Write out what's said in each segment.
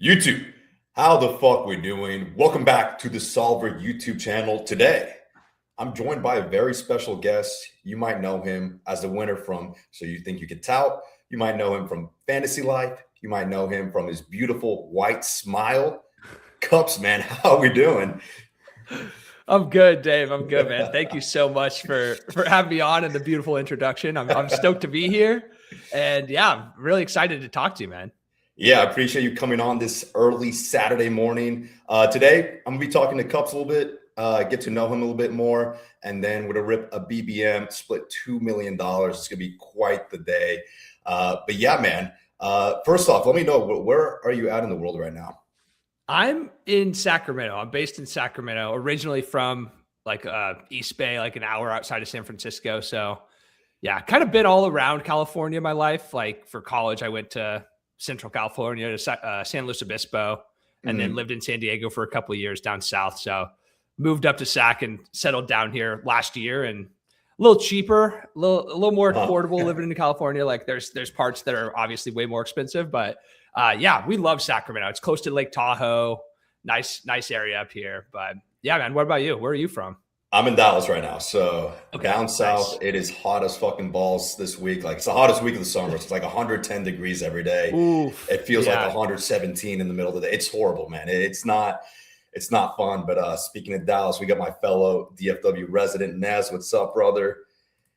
YouTube, how the fuck we doing? Welcome back to the Solver YouTube channel. Today, I'm joined by a very special guest. You might know him as the winner from So You Think You Can Tout. You might know him from Fantasy Life. You might know him from his beautiful white smile. Cups, man, how are we doing? I'm good, Dave. I'm good, man. Thank you so much for having me on and the beautiful introduction. I'm stoked to be here. And yeah, I'm really excited to talk to you, man. Yeah, I appreciate you coming on this early Saturday morning. Today, I'm going to be talking to Cups a little bit, get to know him a little bit more, and then we're going to rip a BBM, split $2 million. It's going to be quite the day. But yeah, man, first off, let me know, where are you at in the world right now? I'm in Sacramento. I'm based in Sacramento, originally from like East Bay, like an hour outside of San Francisco. So yeah, kind of been all around California my life. Like for college, I went to Central California to San Luis Obispo, and then lived in San Diego for a couple of years down south. So moved up to Sac and settled down here last year, and a little cheaper, a little more affordable living in California. Like there's parts that are obviously way more expensive, but yeah, we love Sacramento. It's close to Lake Tahoe. Nice area up here. But yeah, man, what about you? Where are you from? I'm in Dallas right now. So Okay, down south, nice. it is hot as fucking balls this week. Like it's the hottest week of the summer. It's like 110 degrees every day. Oof, It feels yeah. like 117 in the middle of the day. It's horrible, man. It's not fun. But speaking of Dallas, we got my fellow DFW resident, Nez. What's up, brother?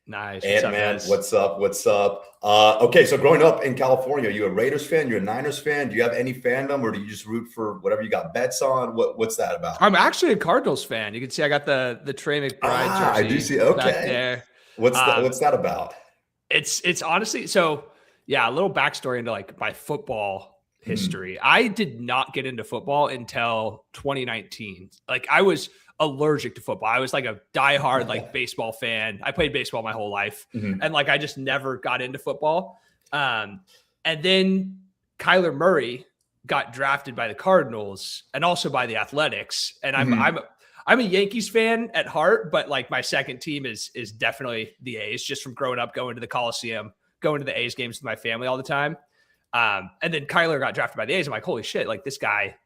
Nice. What's Ant up, Man, Nez? what's up? What's up? Okay, so growing up in California, are you a Raiders fan? You're a Niners fan? Do you have any fandom, or do you just root for whatever you got bets on? What's that about? I'm actually a Cardinals fan. You can see I got the Trey McBride jersey I do see. back Okay, there. what's that about? It's honestly, so yeah, a little backstory into like my football history. I did not get into football until 2019. Like I was allergic to football. I was like a diehard like baseball fan. I played baseball my whole life, and like I just never got into football. And then Kyler Murray got drafted by the Cardinals and also by the Athletics, and I'm a Yankees fan at heart, but like my second team is definitely the A's, just from growing up, going to the Coliseum, going to the A's games with my family all the time. And then Kyler got drafted by the A's. I'm like, holy shit, like this guy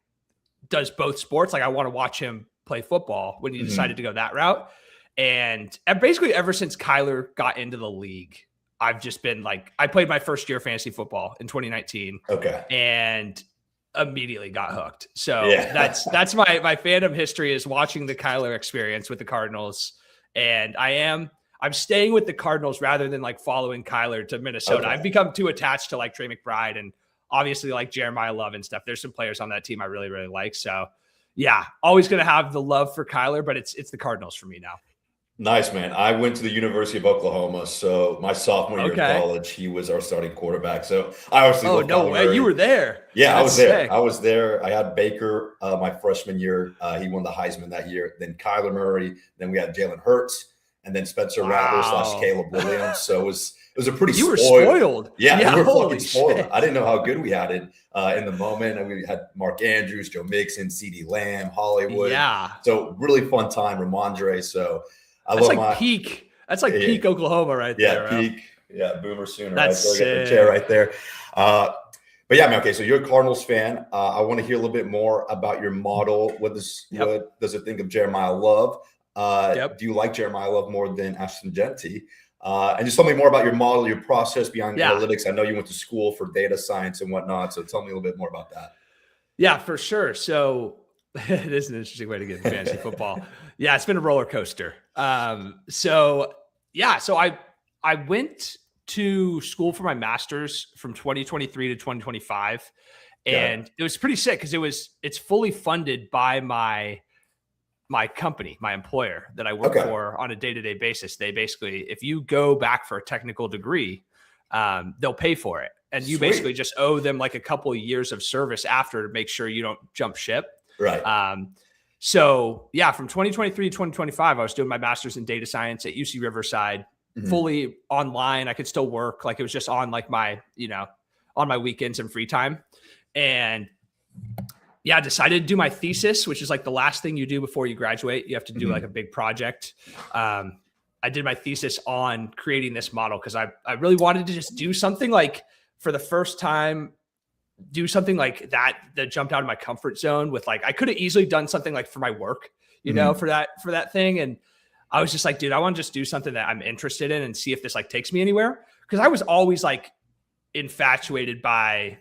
does both sports. Like I want to watch him play football when he decided to go that route. And basically ever since Kyler got into the league, I've just been like, I played my first year of fantasy football in 2019. Okay. And immediately got hooked. So Yeah. that's my fandom history, is watching the Kyler experience with the Cardinals. And I'm staying with the Cardinals rather than like following Kyler to Minnesota. Okay. I've become too attached to like Trey McBride and obviously like Jeremiah Love and stuff. There's some players on that team I really, really like. So yeah, always going to have the love for Kyler, but it's the Cardinals for me now. Nice, man. I went to the University of Oklahoma, so my sophomore year of college, he was our starting quarterback. So I obviously love no Kyler way, Murray. you were there. Yeah, I That's was there. sick. I was there. I had Baker my freshman year. He won the Heisman that year. Then Kyler Murray. Then we had Jalen Hurts, and then Spencer Rattler / Caleb Williams. So it was a pretty. You were spoiled. Yeah, we were holy fucking spoiled. shit. I didn't know how good we had it in the moment. And we had Mark Andrews, Joe Mixon, CeeDee Lamb, Hollywood. Yeah. So really fun time, Ramondre. So That's like peak. That's like peak Oklahoma right there. Yeah, peak. Yeah, Boomer Sooner. That's right there. Get the chair right there. But yeah, man, okay, so you're a Cardinals fan. I want to hear a little bit more about your model. What does it think of Jeremiah Love? Do you like Jeremiah Love more than Ashton Genty? And just tell me more about your model, your process behind analytics. I know you went to school for data science and whatnot, so tell me a little bit more about that. Yeah, for sure. So it is an interesting way to get into fantasy football. Yeah, it's been a roller coaster. So I went to school for my master's from 2023 to 2025. And it was pretty sick because it's fully funded by my company, my employer that I work for on a day-to-day basis. They basically, if you go back for a technical degree, they'll pay for it. And you basically just owe them like a couple of years of service after to make sure you don't jump ship. Right. So yeah, from 2023 to 2025, I was doing my master's in data science at UC Riverside, fully online. I could still work. Like it was just on like my, on my weekends and free time. And yeah, I decided to do my thesis, which is like the last thing you do before you graduate. You have to do like a big project. I did my thesis on creating this model because I really wanted to just do something like for the first time do something like that jumped out of my comfort zone with like, I could have easily done something like for my work, you know, for that thing. And I was just like, dude, I want to just do something that I'm interested in and see if this like takes me anywhere. Cause I was always like infatuated by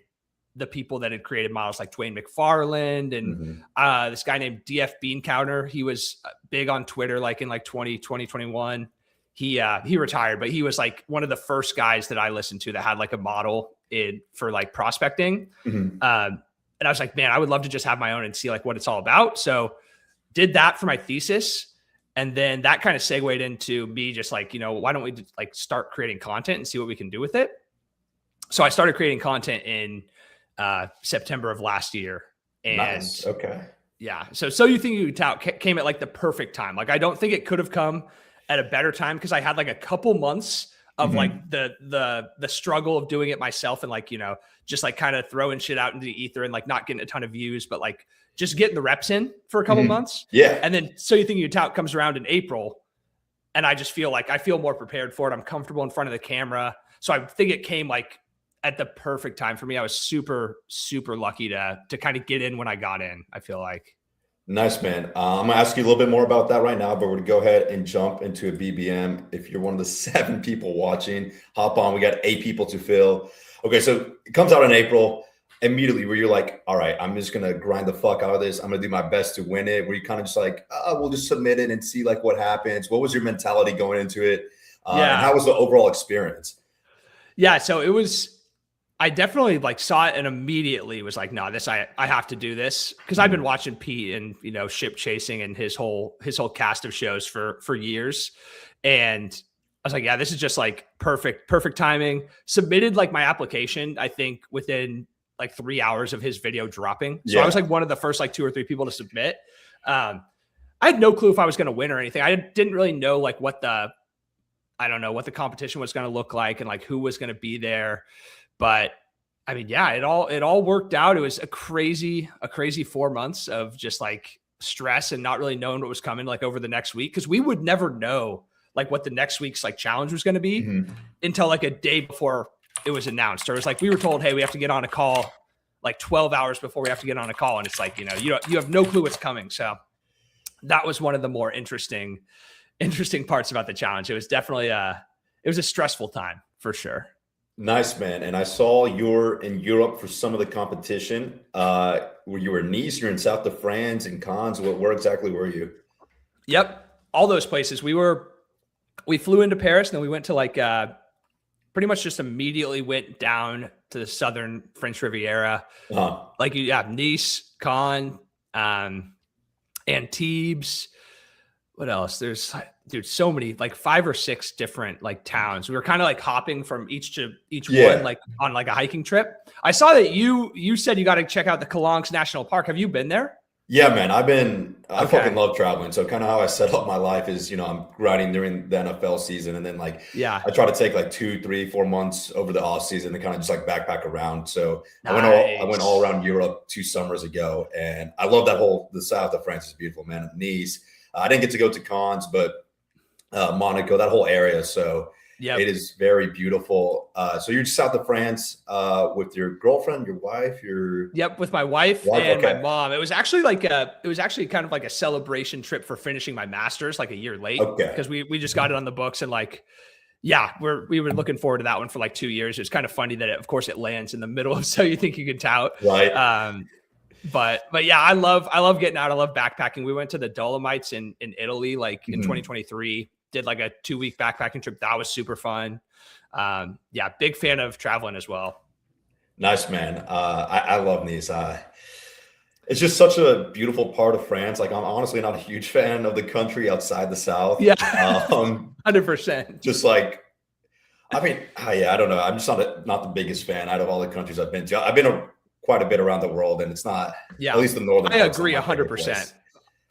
the people that had created models like Dwayne McFarland and this guy named DF Bean Counter. He was big on Twitter, like in like 2021. He retired, but he was like one of the first guys that I listened to that had like a model for like prospecting. And I was like, man, I would love to just have my own and see like what it's all about. So did that for my thesis. And then that kind of segued into me just like, you know, why don't we just like start creating content and see what we can do with it? So I started creating content in September of last year. And nice. Okay. Yeah. So You Think You Can Tout came at like the perfect time. Like, I don't think it could have come at a better time because I had like a couple months of like the struggle of doing it myself and like, you know, just like kind of throwing shit out into the ether and like not getting a ton of views, but like just getting the reps in for a couple months. Yeah. And then So You Think You Can Tout comes around in April. And I just feel like I feel more prepared for it. I'm comfortable in front of the camera. So I think it came like at the perfect time for me. I was super, super lucky to kind of get in when I got in, I feel like. Nice, man. I'm going to ask you a little bit more about that right now, but we're going to go ahead and jump into a BBM. If you're one of the 7 people watching, hop on. We got 8 people to fill. Okay, so it comes out in April. Immediately where you're like, all right, I'm just going to grind the fuck out of this. I'm going to do my best to win it. Where you kind of just like, we'll just submit it and see like what happens. What was your mentality going into it? And how was the overall experience? Yeah, so it was... I definitely like saw it and immediately was like, no, I have to do this. Cause I've been watching Pete and, you know, Ship Chasing and his whole cast of shows for years. And I was like, yeah, this is just like perfect timing. Submitted like my application, I think within like 3 hours of his video dropping. So I was like one of the first like 2 or 3 people to submit. I had no clue if I was going to win or anything. I didn't really know like what the competition was going to look like and like who was going to be there. But I mean, yeah, it all worked out. It was a crazy 4 months of just like stress and not really knowing what was coming like over the next week. Cause we would never know like what the next week's like challenge was going to be until like a day before it was announced. Or it was like, we were told, hey, we have to get on a call like 12 hours before we have to get on a call. And it's like, you know, you have no clue what's coming. So that was one of the more interesting parts about the challenge. It was definitely it was a stressful time for sure. Nice, man. And I saw you're in Europe for some of the competition. Were you in Nice? You're in South of France and Cannes. Where exactly were you? Yep. All those places. We flew into Paris and then we went to like pretty much just immediately went down to the southern French Riviera. Like Nice, Cannes, Antibes. What else? There's so many, like 5 or 6 different like towns. We were kind of like hopping from each one, like on like a hiking trip. I saw that you said you got to check out the Calanques National Park. Have you been there? Yeah, man. I fucking love traveling. So kind of how I set up my life is, you know, I'm grinding during the NFL season. And then like, I try to take like 2, 3, 4 months over the off season to kind of just like backpack around. So nice. I went all around Europe 2 summers ago. And I love the south of France is beautiful, man. Nice. I didn't get to go to Cannes, but Monaco, that whole area. So it is very beautiful. So you're south of France with your girlfriend, your wife, with my wife and my mom. It was actually kind of like a celebration trip for finishing my master's like a year late because we just got it on the books and like, we were looking forward to that one for like 2 years. It was kind of funny that of course it lands in the middle of So You Think You Can Tout. Right. But yeah, I love getting out. I love backpacking. We went to the Dolomites in Italy, like in 2023, did like a 2-week backpacking trip. That was super fun. Big fan of traveling as well. Nice, man. I love Nice. It's just such a beautiful part of France. Like I'm honestly not a huge fan of the country outside the South. Yeah. 100%. Just like, I mean, I don't know. I'm just not the biggest fan out of all the countries I've been to. I've been quite a bit around the world, and it's not at least the northern. I agree 100%.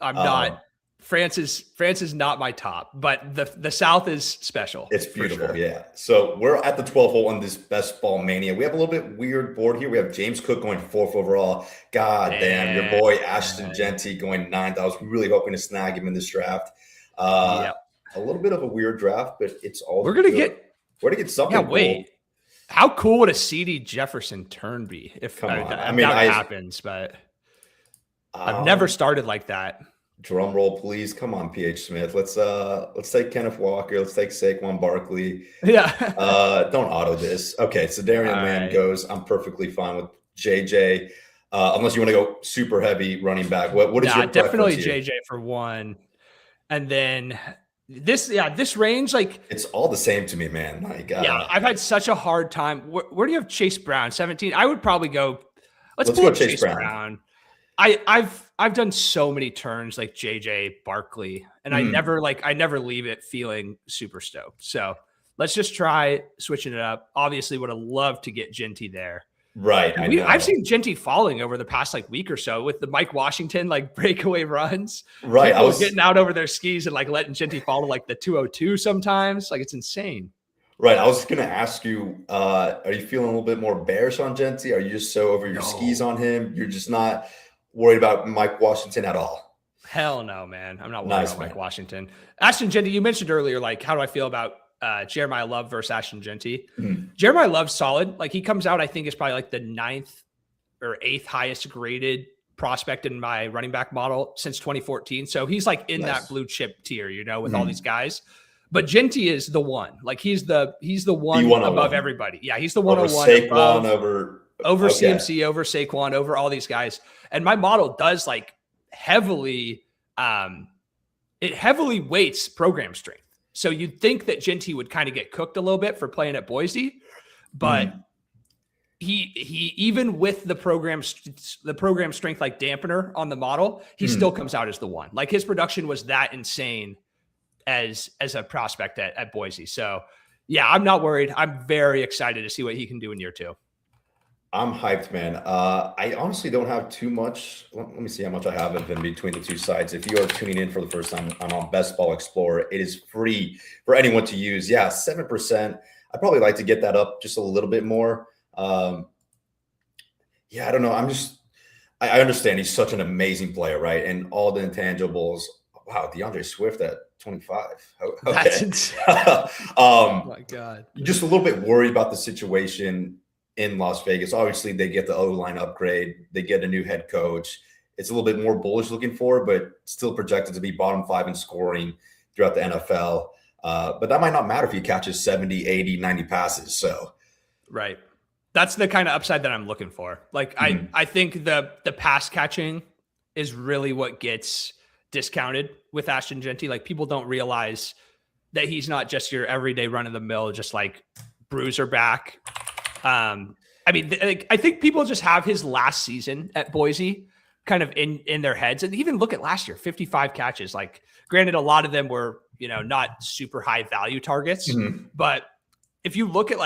I'm not. France is not my top, but the South is special. It's beautiful, sure. Yeah. So we're at the 12th hole on this Best Ball Mania. We have a little bit weird board here. We have James Cook going 4th overall. God damn, your boy Ashton Genty going 9th. I was really hoping to snag him in this draft. A little bit of a weird draft, but it's all we're gonna get something. Yeah, wait. How cool would a CD Jefferson turn be? If I mean, that happens, but I've never started like that. Drum roll, please. Come on, PH Smith. Let's take Kenneth Walker. Let's take Saquon Barkley. Yeah. Don't auto this. Okay, so Darian Lamb goes. I'm perfectly fine with JJ. Unless you want to go super heavy running back. What is your definitely here? JJ for one. And then this range, like it's all the same to me, man. Like I've had such a hard time. Where do you have Chase Brown? 17. I would probably go. Let's go Chase Brown. I've done so many turns like JJ Barkley, and I never leave it feeling super stoked. So let's just try switching it up. Obviously, would have loved to get Genty there. Right. I've seen Genty falling over the past week or so with the Mike Washington breakaway runs. Right. People getting out over their skis and letting Genty fall to the 202 sometimes. It's insane. Right. I was going to ask you, are you feeling a little bit more bearish on Genty? Are you just so over your skis on him? You're just not worried about Mike Washington at all? Hell no, man. I'm not worried about Mike Washington. Ashton Genty, you mentioned earlier, how do I feel about Jeremiah Love versus Ashton Genty? Jeremiah Love's solid. He comes out, I think, is probably the 9th or 8th highest graded prospect in my running back model since 2014. So he's in that blue chip tier, with all these guys. But Genty is the one. He's the one above everybody. Yeah, he's the 101 over Saquon, over CMC, over Saquon, over all these guys. And my model does heavily it heavily weights program strength. So you'd think that Genty would kind of get cooked a little bit for playing at Boise, but he even with the program strength dampener on the model, he still comes out as the one. His production was that insane as a prospect at Boise. So yeah, I'm not worried. I'm very excited to see what he can do in year 2. I'm hyped, man. I honestly don't have too much. Let me see how much I have in between the two sites. If you are tuning in for the first time, I'm on Best Ball Explorer. It is free for anyone to use. Yeah, 7%. I'd probably like to get that up just a little bit more. I don't know. I understand he's such an amazing player, right? And all the intangibles. Wow, DeAndre Swift at 25. Okay. That's insane. Oh my God. Just a little bit worried about the situation in Las Vegas. Obviously, they get the O-line upgrade. They get a new head coach. It's a little bit more bullish looking for, but still projected to be bottom 5 in scoring throughout the NFL. But that might not matter if he catches 70, 80, 90 passes. So, right. That's the kind of upside that I'm looking for. I think the pass catching is really what gets discounted with Ashton Genty. People don't realize that he's not just your everyday run of the mill, just bruiser back. I think people just have his last season at Boise kind of in their heads, and even look at last year, 55 catches. Granted, a lot of them were, not super high value targets, but if you look at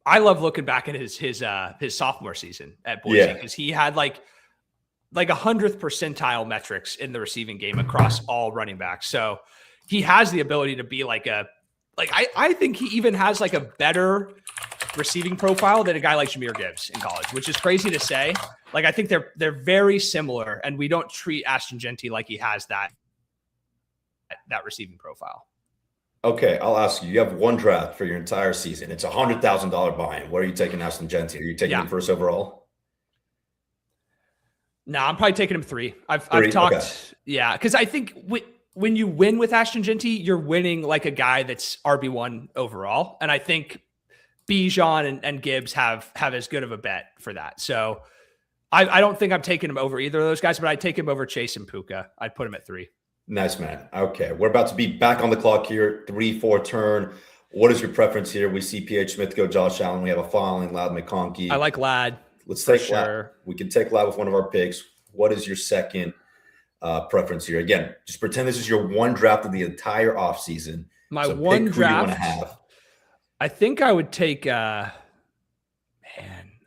I love looking back at his sophomore season at Boise because he had 100th percentile metrics in the receiving game across all running backs. So he has the ability to be I think he even has a better receiving profile than a guy like Jahmyr Gibbs in college, which is crazy to say. I think they're very similar, and we don't treat Ashton Genty like he has that receiving profile. Okay, I'll ask you. You have one draft for your entire season. It's $100,000 buy-in. Where are you taking Ashton Genty? Are you taking him first overall? No, I'm probably taking him 3. I've talked, because I think when you win with Ashton Genty, you're winning a guy that's RB1 overall, and I think Bijan and Gibbs have as good of a bet for that. So I don't think I'm taking him over either of those guys, but I'd take him over Chase and Puka. I'd put him at 3. Nice, man. Okay, we're about to be back on the clock here. 3-4 turn. What is your preference here? We see PH Smith go Josh Allen. We have a following Ladd McConkey. I like Ladd. Let's take Ladd. We can take Ladd with one of our picks. What is your second preference here? Again, just pretend this is your one draft of the entire offseason. My one draft. I think I would take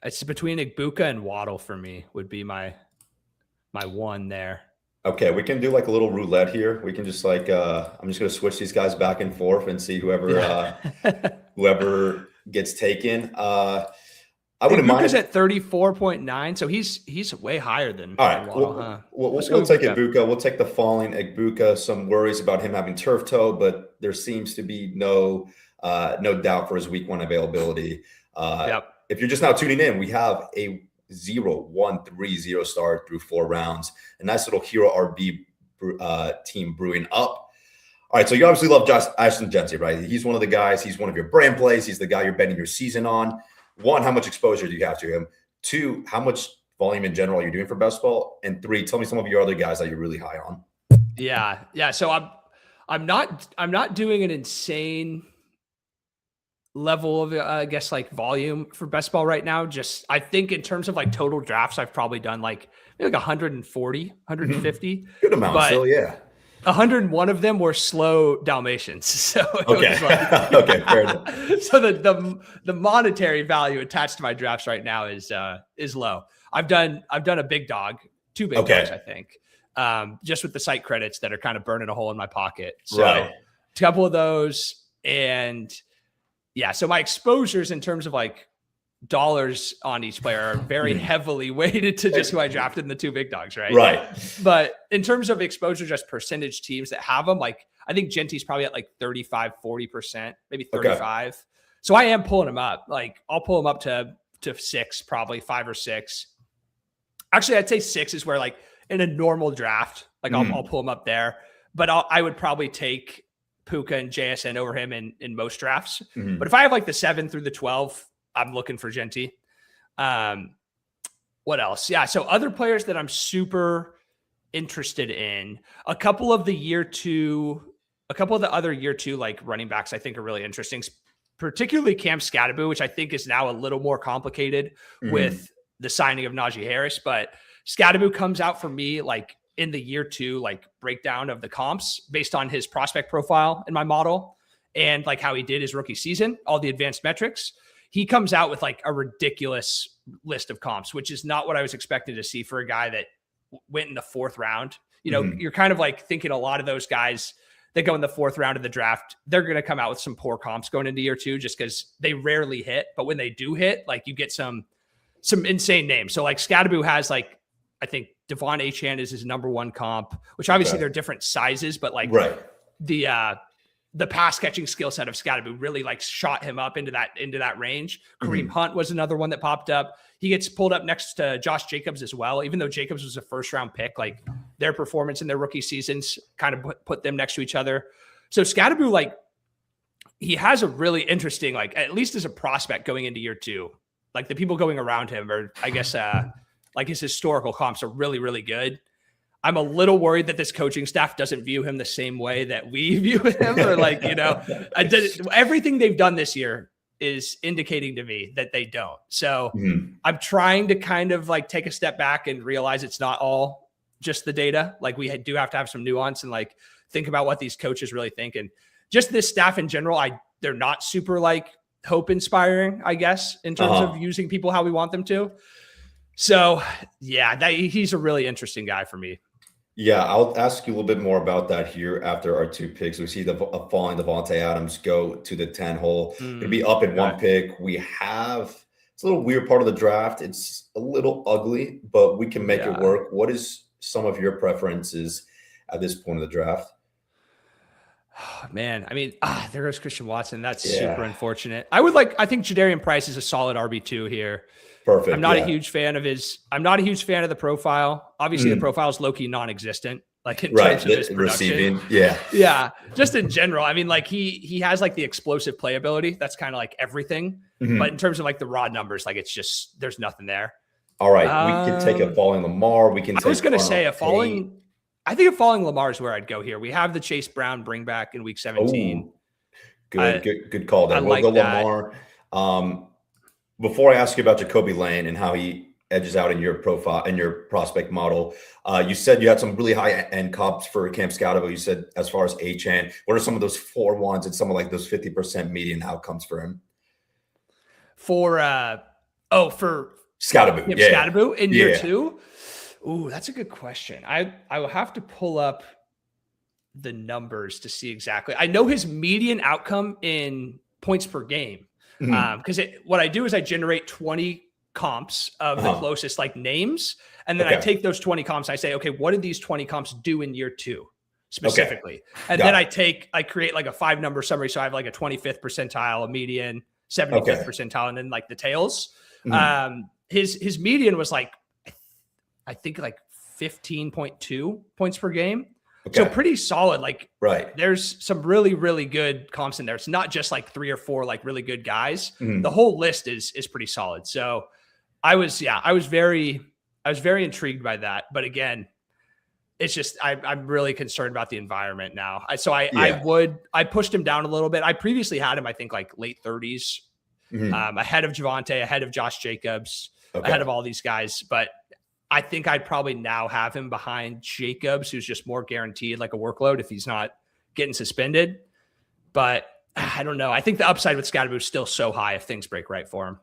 it's between Igbuka and Waddle for me would be my one there. Okay, we can do a little roulette here. We can just I'm just going to switch these guys back and forth and see whoever gets taken. I wouldn't mind. Igbuka's at 34.9, so he's way higher than all right. Waddle, we'll take Igbuka. We'll take the falling Igbuka. Some worries about him having turf toe, but there seems to be no no doubt, for his week 1 availability. If you're just now tuning in, we have a 0-1-3-0 start through 4 rounds. A nice little hero RB team brewing up. All right, so you obviously love Ashton Genty, right? He's one of the guys. He's one of your brand plays. He's the guy you're betting your season on. 1, how much exposure do you have to him? 2, how much volume in general are you doing for best ball? And 3, tell me some of your other guys that you're really high on. Yeah. So I'm not doing an insane level of I guess like volume for best ball right now. Just I think in terms of like total drafts, I've probably done like maybe like 140, 150. Good amount, still, yeah. 101 of them were slow Dalmatians. So okay, okay, fair enough. So the monetary value attached to my drafts right now is low. I've done a big dog, 2 big dogs, I think, just with the site credits that are kind of burning a hole in my pocket. So a couple of those, and yeah, so my exposures in terms of like dollars on each player are very heavily weighted to just who I drafted in the 2 big dogs, right? Right. But in terms of exposure, just percentage teams that have them, like I think Genty's probably at like 35, 40%, maybe 35. Okay. So I am pulling him up. Like I'll pull him up to 6, probably 5 or 6. Actually, I'd say 6 is where like in a normal draft, like I'll pull him up there. But I would probably take Puka and JSN over him in most drafts. But if I have like the 7 through the 12, I'm looking for Genty. What else? Yeah. So other players that I'm super interested in, a couple of the other year 2, like running backs, I think are really interesting, particularly Cam Scatterbu, which I think is now a little more complicated with the signing of Najee Harris. But Scatterbu comes out for me like in the year 2, like breakdown of the comps based on his prospect profile in my model and like how he did his rookie season, all the advanced metrics. He comes out with like a ridiculous list of comps, which is not what I was expecting to see for a guy that went in the 4th round. You know, you're kind of like thinking a lot of those guys that go in the 4th round of the draft, they're going to come out with some poor comps going into year 2 just because they rarely hit. But when they do hit, like you get some insane names. So like Scatterbu has like, I think Devon Achane is his number 1 comp, which obviously they're different sizes, but like the pass catching skill set of Scatterbu really like shot him up into that range. Kareem Hunt was another one that popped up. He gets pulled up next to Josh Jacobs as well. Even though Jacobs was a 1st round pick, like their performance in their rookie seasons kind of put them next to each other. So Scatterbu, like he has a really interesting, like at least as a prospect going into year 2, like the people going around him, or I guess like his historical comps are really, really good. I'm a little worried that this coaching staff doesn't view him the same way that we view him, or like, you know, everything they've done this year is indicating to me that they don't. So I'm trying to kind of like take a step back and realize it's not all just the data. Like we do have to have some nuance and like think about what these coaches really think. And just this staff in general, they're not super like hope inspiring, I guess, in terms of using people how we want them to. So yeah, he's a really interesting guy for me. Yeah, I'll ask you a little bit more about that here after our 2 picks. We see the falling Devontae Adams go to the 10 hole. It'll be up in 1 pick. It's a little weird part of the draft. It's a little ugly, but we can make it work. What is some of your preferences at this point of the draft? Oh, man, I mean, there goes Christian Watson. That's super unfortunate. I think Jadarian Price is a solid RB2 here. Perfect. I'm not a huge fan of the profile. Obviously, the profile is low-key non-existent, like in terms of his production. Receiving. Yeah. Just in general. I mean, like he has like the explosive playability. That's kind of like everything. But in terms of like the raw numbers, like it's just there's nothing there. All right, we can take a falling Lamar. I was going to say I think a falling Lamar is where I'd go here. We have the Chase Brown bring back in week 17. Good call there. We'll go Lamar. Before I ask you about Jacoby Lane and how he edges out in your profile and your prospect model, you said you had some really high end comps for Cam Scatterbu. You said as far as Achane, what are some of those 4-1s and some of like those 50% median outcomes for him? For Scatterbu. Scatterbu in year 2. Ooh, that's a good question. I will have to pull up the numbers to see exactly. I know his median outcome in points per game. Because what I do is I generate 20 comps of the closest like names. And then I take those 20 comps. I say, okay, what did these 20 comps do in year 2? specifically. And then I create like a 5-number summary. So I have like a 25th percentile, a median, 75th percentile, and then like the tails. His median was like, I think like 15.2 points per game. So pretty solid. Like, there's some really, really good comps in there. It's not just like 3 or 4 like really good guys. The whole list is pretty solid. So I was very intrigued by that. But again, it's just I'm really concerned about the environment now. I pushed him down a little bit. I previously had him, I think, like late 30s, ahead of Javonte, ahead of Josh Jacobs, ahead of all these guys. But I think I'd probably now have him behind Jacobs, who's just more guaranteed like a workload if he's not getting suspended. But I don't know. I think the upside with Scadaboo is still so high if things break right for him.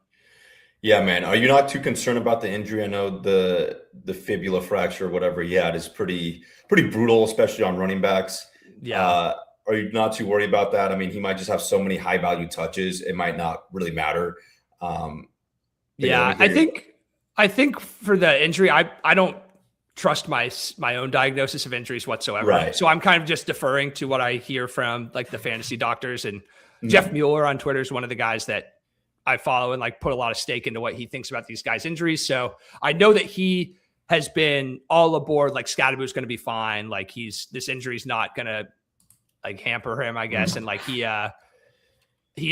Yeah, man. Are you not too concerned about the injury? I know the fibula fracture, whatever he had, is pretty brutal, especially on running backs. Yeah. Are you not too worried about that? I mean, he might just have so many high value touches. It might not really matter. I think for the injury, I don't trust my own diagnosis of injuries whatsoever. Right. So I'm kind of just deferring to what I hear from like the fantasy doctors, and Jeff Mueller on Twitter is one of the guys that I follow and like put a lot of stake into what he thinks about these guys' injuries. So I know that he has been all aboard. Like Scadaboo's going to be fine. Like this injury's not going to like hamper him, I guess. And like he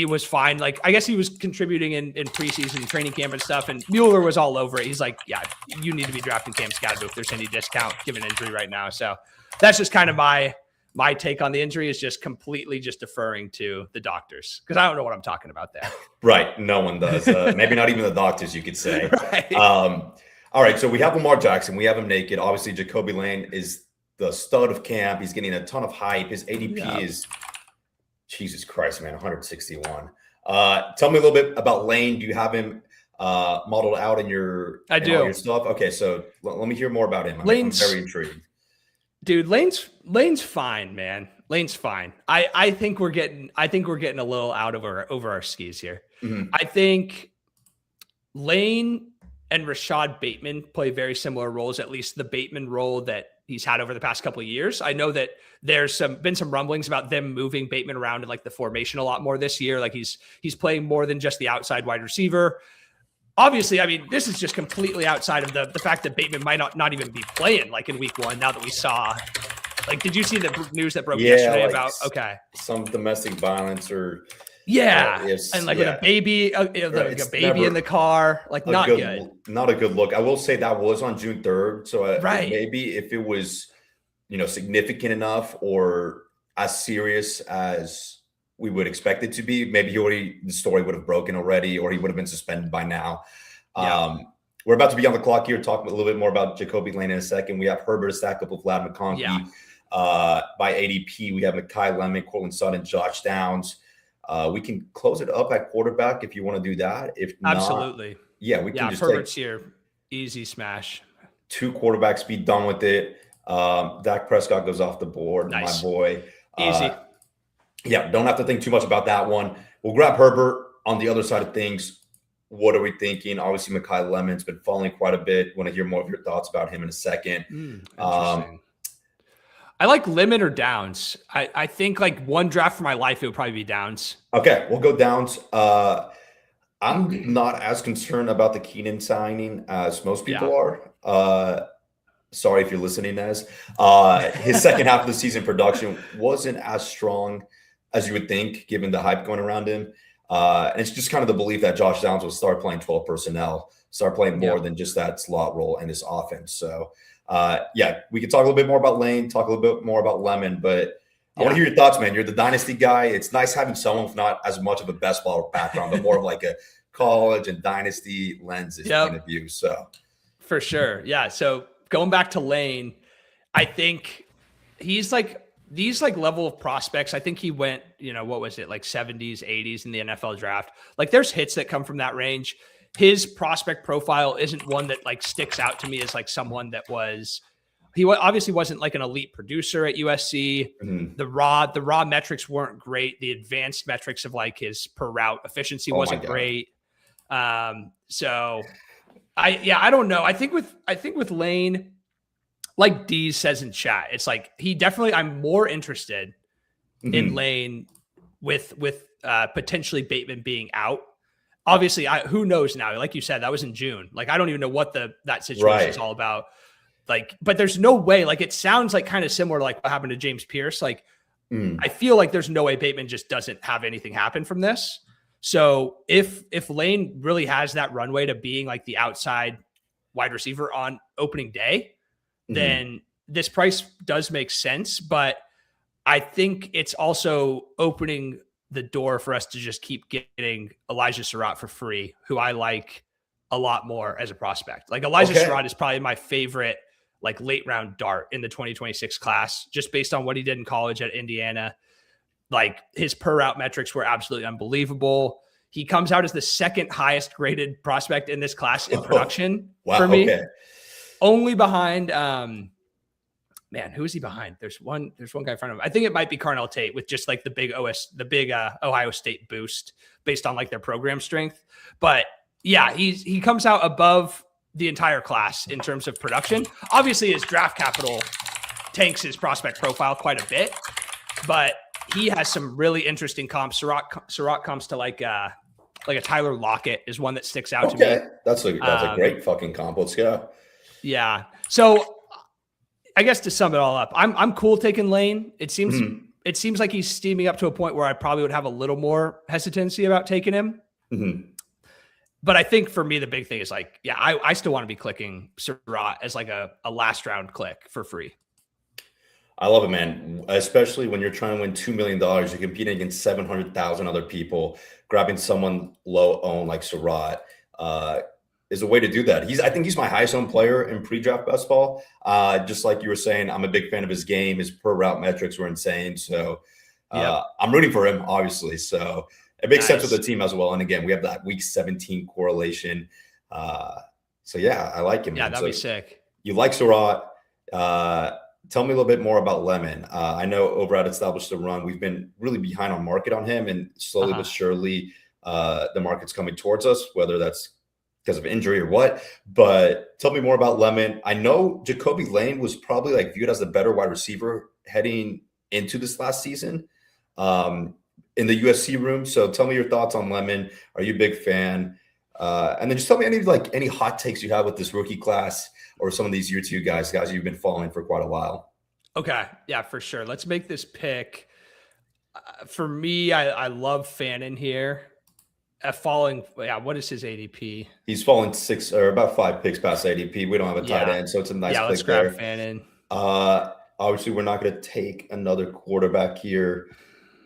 was fine. Like, I guess he was contributing in preseason training camp and stuff. And Mueller was all over it. He's like, yeah, you need to be drafting Cam Scadaboo if there's any discount given injury right now. So that's just kind of my take on the injury, is just completely just deferring to the doctors, because I don't know what I'm talking about there. Right. No one does. Maybe not even the doctors, you could say. Right. All right. So we have Lamar Jackson. We have him naked. Obviously, Jacoby Lane is the stud of camp. He's getting a ton of hype. His ADP is, Jesus Christ, man, 161. Tell me a little bit about Lane. Do you have him modeled out in your stuff? Okay, so let me hear more about him. I'm very intrigued. Dude, Lane's fine, man. Lane's fine. I think we're getting a little out of over our skis here. I think Lane and Rashad Bateman play very similar roles, at least the Bateman role that he's had over the past couple of years. I know that there's been some rumblings about them moving Bateman around in like the formation a lot more this year. Like he's playing more than just the outside wide receiver. Obviously, I mean, this is just completely outside of the fact that Bateman might not even be playing like in week 1. Now that we saw, like, did you see the news that broke yesterday about some domestic violence or and like with a baby, in the car, like not good. Not a good look. I will say that was on June 3rd. So maybe if it was, significant enough or as serious as we would expect it to be, maybe the story would have broken already, or he would have been suspended by now. We're about to be on the clock here. Talk a little bit more about Jacoby Lane in a second. We have Herbert stacked up with Vlad McConkey. By ADP, we have Mekhi Lemon, Cortland Sutton, Josh Downs. We can close it up at quarterback if you want to do that. If not, absolutely. Yeah, we can just Herbert's here. Easy smash. 2 quarterbacks, be done with it. Dak Prescott goes off the board. Nice. My boy. Easy. Don't have to think too much about that one. We'll grab Herbert on the other side of things. What are we thinking? Obviously, Mekhi Lemon's been falling quite a bit. Want to hear more of your thoughts about him in a second. Interesting. I like Lemon or Downs. I think like one draft for my life, it would probably be Downs. Okay, we'll go Downs. I'm not as concerned about the Keenan signing as most people are. Sorry if you're listening, Nez. His second half of the season production wasn't as strong as you would think, given the hype going around him. And it's just kind of the belief that Josh Downs will start playing 12 personnel, start playing more than just that slot role in this offense. So, we can talk a little bit more about Lane, talk a little bit more about Lemon, but I want to hear your thoughts, man. You're the dynasty guy. It's nice having someone with not as much of a best ball background, but more of like a college and dynasty lenses point of view. So, for sure. Yeah. So, going back to Lane, I think he's like these like level of prospects. I think he went, what was it, like 70s, 80s in the NFL draft. Like there's hits that come from that range. His prospect profile isn't one that like sticks out to me as like someone that he obviously wasn't like an elite producer at USC. Mm-hmm. The raw metrics weren't great. The advanced metrics of like his per route efficiency wasn't great. So I don't know. I think with Lane, like Dee says in chat, it's like I'm more interested in Lane with potentially Bateman being out. Obviously, who knows now? Like you said, that was in June. Like, I don't even know what that situation is all about. Like, but there's no way. Like, it sounds like kind of similar to like what happened to James Pierce. Like, I feel like there's no way Bateman just doesn't have anything happen from this. So if Lane really has that runway to being like the outside wide receiver on opening day, then this price does make sense. But I think it's also opening the door for us to just keep getting Elijah Surratt for free, who I like a lot more as a prospect. Like Elijah Surratt is probably my favorite, like late round dart in the 2026 class, just based on what he did in college at Indiana. Like his per route metrics were absolutely unbelievable. He comes out as the second highest graded prospect in this class in production for me. Only behind, man, who is he behind? There's one guy in front of him. I think it might be Carnell Tate with just like the big Ohio State boost based on like their program strength. But yeah, he comes out above the entire class in terms of production. Obviously, his draft capital tanks his prospect profile quite a bit, but he has some really interesting comps. Surratt comes to like a Tyler Lockett is one that sticks out to me. That's a great fucking comp. Let's go. Yeah. So I guess to sum it all up, I'm cool taking Lane. It seems like he's steaming up to a point where I probably would have a little more hesitancy about taking him. But I think for me, the big thing is like, yeah, I still want to be clicking Surratt as like a last round click for free. I love it, man. Especially when you're trying to win $2 million, you're competing against 700,000 other people. Grabbing someone low owned like Surratt is a way to do that. I think he's my highest owned player in pre-draft best ball. Just like you were saying, I'm a big fan of his game. His per route metrics were insane. So I'm rooting for him, obviously. So it makes sense with the team as well. And again, we have that week 17 correlation. So yeah, I like him. Yeah, that'd be sick. You like Surratt. Tell me a little bit more about Lemon. I know over at Established the Run, we've been really behind on market on him, and slowly but surely the market's coming towards us, whether that's because of injury or what. But tell me more about Lemon. I know Jacoby Lane was probably like viewed as the better wide receiver heading into this last season in the USC room. So tell me your thoughts on Lemon. Are you a big fan? And then just tell me any hot takes you have with this rookie class or some of these year two guys you've been following for quite a while. Okay. Yeah, for sure. Let's make this pick. For me, I love Fannin here. What is his ADP? He's falling 6 or about 5 picks past ADP. We don't have a tight end, so it's a nice pick let's grab Fannin. Obviously, we're not going to take another quarterback here.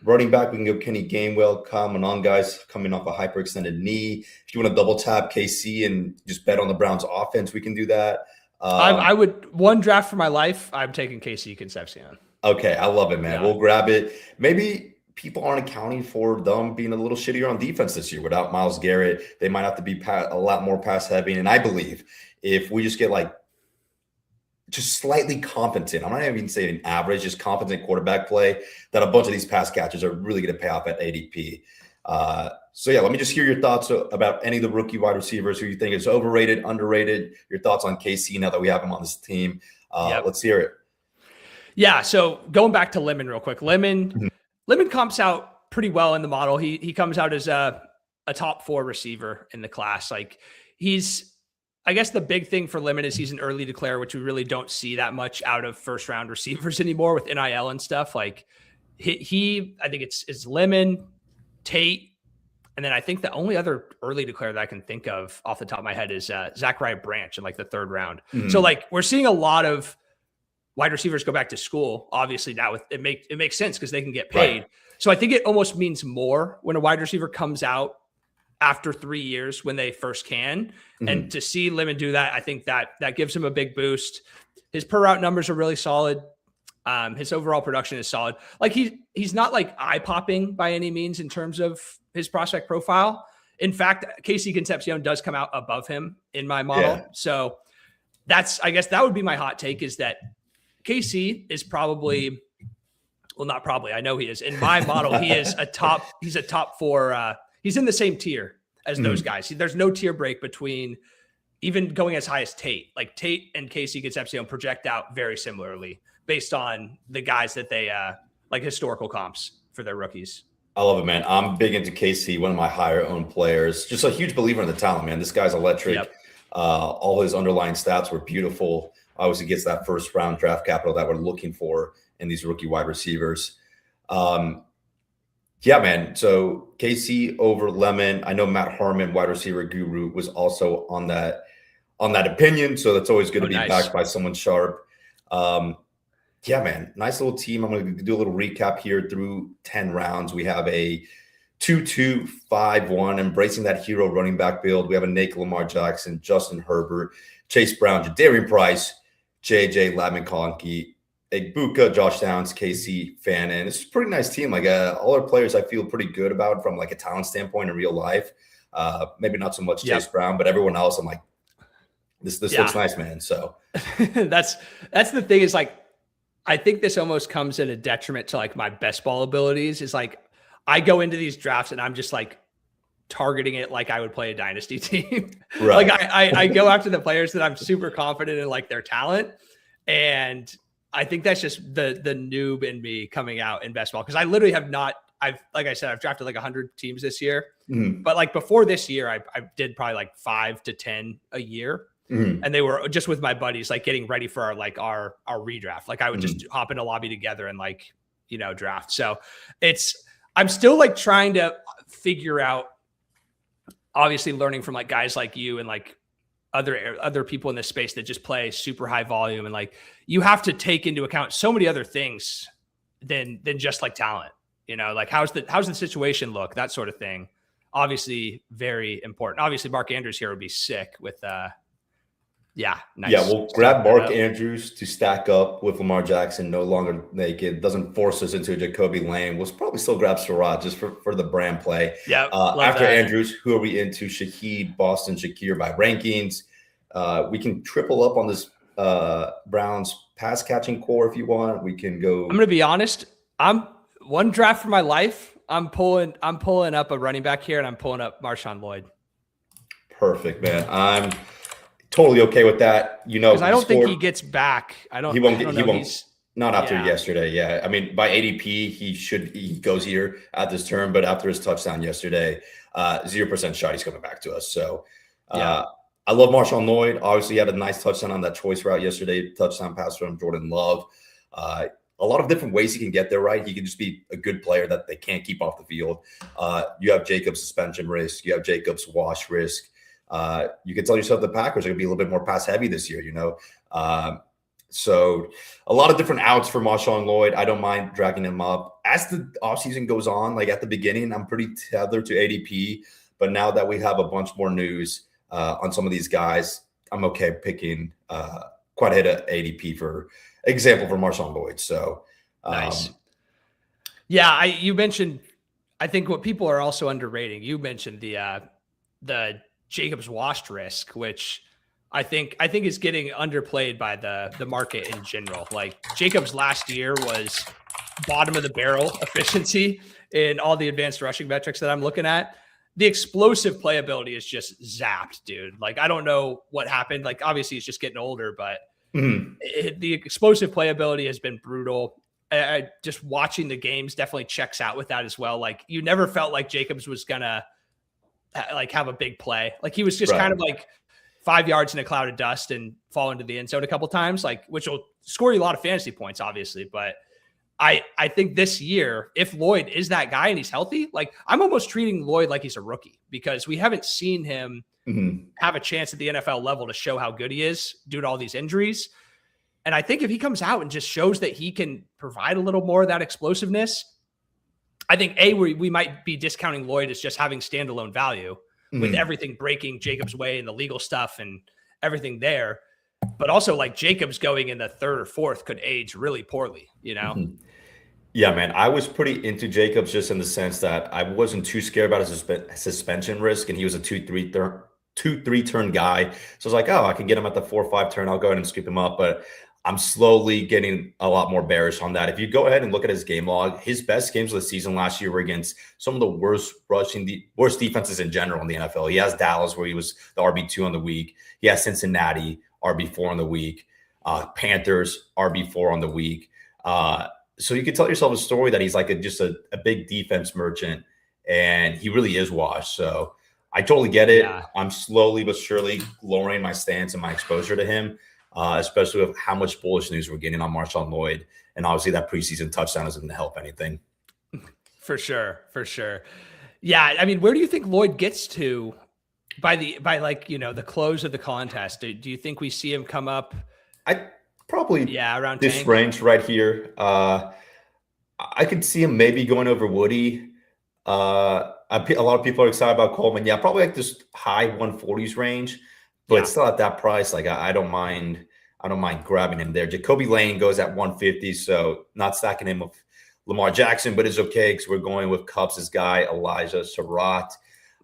Running back, we can go Kenny Gainwell, Kyle Manon, guys coming off a hyperextended knee. If you want to double tap KC and just bet on the Browns offense, we can do that. I would one draft for my life. I'm taking KC Concepcion. Okay, I love it, man. We'll grab it. Maybe people aren't accounting for them being a little shittier on defense this year without Myles Garrett. They might have to be a lot more pass heavy. And I believe if we just get just slightly competent, I'm not even saying average, just competent quarterback play, that a bunch of these pass catches are really going to pay off at ADP. So yeah, let me just hear your thoughts about any of the rookie wide receivers who you think is overrated, underrated, your thoughts on KC now that we have him on this team. Let's hear it. Yeah. So going back to Lemon real quick, Lemon comps out pretty well in the model. He comes out as a top 4 receiver in the class. Like I guess the big thing for Lemon is he's an early declare, which we really don't see that much out of first round receivers anymore with NIL and stuff. Like I think it's Lemon, Tate, and then I think the only other early declare that I can think of off the top of my head is Zachariah Branch in like the 3rd round. So like we're seeing a lot of wide receivers go back to school. Obviously now it makes sense because they can get paid. Right. So I think it almost means more when a wide receiver comes out after 3 years when they first can. And to see Lemon do that, I think that gives him a big boost. His per route numbers are really solid. His overall production is solid. Like he's not like eye popping by any means in terms of his prospect profile. In fact, KC Concepcion does come out above him in my model. Yeah. So I guess that would be my hot take, is that KC is probably, well, not probably, I know he is. In my model, he's a top 4. He's in the same tier as those guys. There's no tier break between even going as high as Tate. Like Tate and Casey Concepcion project out very similarly based on the guys that they like historical comps for their rookies. I love it, man. I'm big into Casey, one of my higher owned players. Just a huge believer in the talent, man. This guy's electric. Yep. All his underlying stats were beautiful. Obviously gets that first round draft capital that we're looking for in these rookie wide receivers. Yeah, man. So Casey over Lemon. I know Matt Harmon, wide receiver guru, was also on that opinion. So that's always good to be backed by someone sharp. Yeah, man. Nice little team. I'm going to do a little recap here through 10 rounds. We have a 2-2-5-1, embracing that hero running back build. We have a Nate Lamar Jackson, Justin Herbert, Chase Brown, Jadarian Price, JJ Latman-Conkey, Egbuka, Josh Downs, Casey Fannin. It's a pretty nice team. Like all our players I feel pretty good about from like a talent standpoint in real life. Maybe not so much Chase Brown, but everyone else, I'm like, this looks nice, man. So that's the thing is like, I think this almost comes at a detriment to like my best ball abilities. Is like I go into these drafts and I'm just like targeting it like I would play a dynasty team. Right. Like I go after the players that I'm super confident in like their talent. And I think that's just the noob in me coming out in best ball. Cause I literally have not, like I said, I've drafted like 100 teams this year, but like before this year, I did probably like 5 to 10 a year. And they were just with my buddies, like getting ready for our redraft. Like I would just hop in a lobby together and like, draft. So I'm still like trying to figure out, obviously learning from like guys like you and like other people in this space that just play super high volume. And like, you have to take into account so many other things than just like talent, like how's the situation look, that sort of thing. Obviously very important. Obviously Mark Andrews here would be sick with, nice. Yeah, we'll grab Mark Andrews to stack up with Lamar Jackson, no longer naked. Doesn't force us into a Jacoby Lane. We'll probably still grab Surratt just for the brand play. Yeah. After Andrews, who are we into? Shaheed, Boston, Shakir by rankings. We can triple up on this Browns pass catching core if you want. We can go. I'm gonna be honest. I'm one draft for my life. I'm pulling up a running back here, and I'm pulling up Marshawn Lloyd. Perfect, man. I'm totally okay with that. Because I don't think he gets back. He won't. Not after yesterday. Yeah. I mean, by ADP, he goes here at this turn, but after his touchdown yesterday, 0% shot he's coming back to us. So I love Marshawn Lloyd. Obviously, he had a nice touchdown on that choice route yesterday, touchdown pass from Jordan Love. A lot of different ways he can get there, right? He can just be a good player that they can't keep off the field. You have Jacobs' suspension risk. You have Jacobs' wash risk. You can tell yourself the Packers are going to be a little bit more pass heavy this year, So a lot of different outs for Marshawn Lloyd. I don't mind dragging him up. As the offseason goes on, like at the beginning, I'm pretty tethered to ADP. But now that we have a bunch more news on some of these guys, I'm okay picking quite a hit of ADP for example for Marshawn Lloyd. So nice. Yeah, you mentioned, I think what people are also underrating, you mentioned the Jacobs washed risk, which I think is getting underplayed by the market in general. Like Jacobs last year was bottom of the barrel efficiency in all the advanced rushing metrics that I'm looking at. The explosive playability is just zapped, dude. Like, I don't know what happened. Like, obviously he's just getting older, but the explosive playability has been brutal. Just watching the games definitely checks out with that as well. Like, you never felt like Jacobs was gonna like have a big play. Like, he was just kind of like 5 yards in a cloud of dust and fall into the end zone a couple times, like, which will score you a lot of fantasy points, obviously. But I think this year, if Lloyd is that guy and he's healthy, like, I'm almost treating Lloyd like he's a rookie because we haven't seen him have a chance at the NFL level to show how good he is due to all these injuries. And I think if he comes out and just shows that he can provide a little more of that explosiveness, I think we might be discounting Lloyd as just having standalone value with everything breaking Jacobs' way and the legal stuff and everything there. But also, like, Jacobs going in the third or fourth could age really poorly, Yeah, man. I was pretty into Jacobs just in the sense that I wasn't too scared about his suspension risk, and he was a 2-3 turn guy. So I was like, oh, I can get him at the 4-5 turn. I'll go ahead and scoop him up. But I'm slowly getting a lot more bearish on that. If you go ahead and look at his game log, his best games of the season last year were against some of the worst defenses in general in the NFL. He has Dallas, where he was the RB2 on the week. He has Cincinnati, RB4 on the week. Panthers, RB4 on the week. So you could tell yourself a story that he's like just a big defense merchant, and he really is washed. So I totally get it. Yeah. I'm slowly but surely lowering my stance and my exposure to him. Especially with how much bullish news we're getting on Marshawn Lloyd. And obviously that preseason touchdown isn't going to help anything. For sure. Yeah. I mean, where do you think Lloyd gets to by the close of the contest? Do you think we see him come up? Around this range right here. I could see him maybe going over Woody. A lot of people are excited about Coleman. Yeah, probably like this high 140s range. But still at that price, like I don't mind grabbing him there. Jacoby Lane goes at 150, so not stacking him with Lamar Jackson, but it's okay because we're going with Cubs' guy, Elijah Surratt.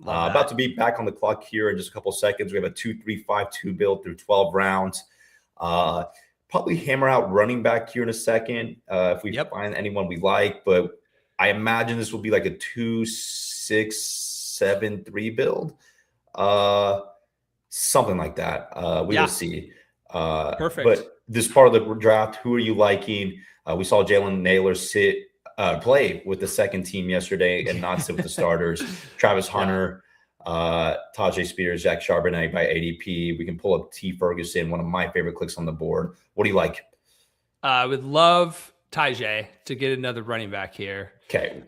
About to be back on the clock here in just a couple seconds. We have a 2-3-5-2 build through 12 rounds. Probably hammer out running back here in a second if we find anyone we like. But I imagine this will be like a 2-6-7-3 build. Something like that. We will see. Perfect. But this part of the draft, who are you liking? We saw Jalen Naylor play with the second team yesterday and not sit with the starters. Travis Hunter, Tajay Spears, Zach Charbonnet by ADP. We can pull up T. Ferguson, one of my favorite clicks on the board. What do you like? Would love Tajay to get another running back here. Okay.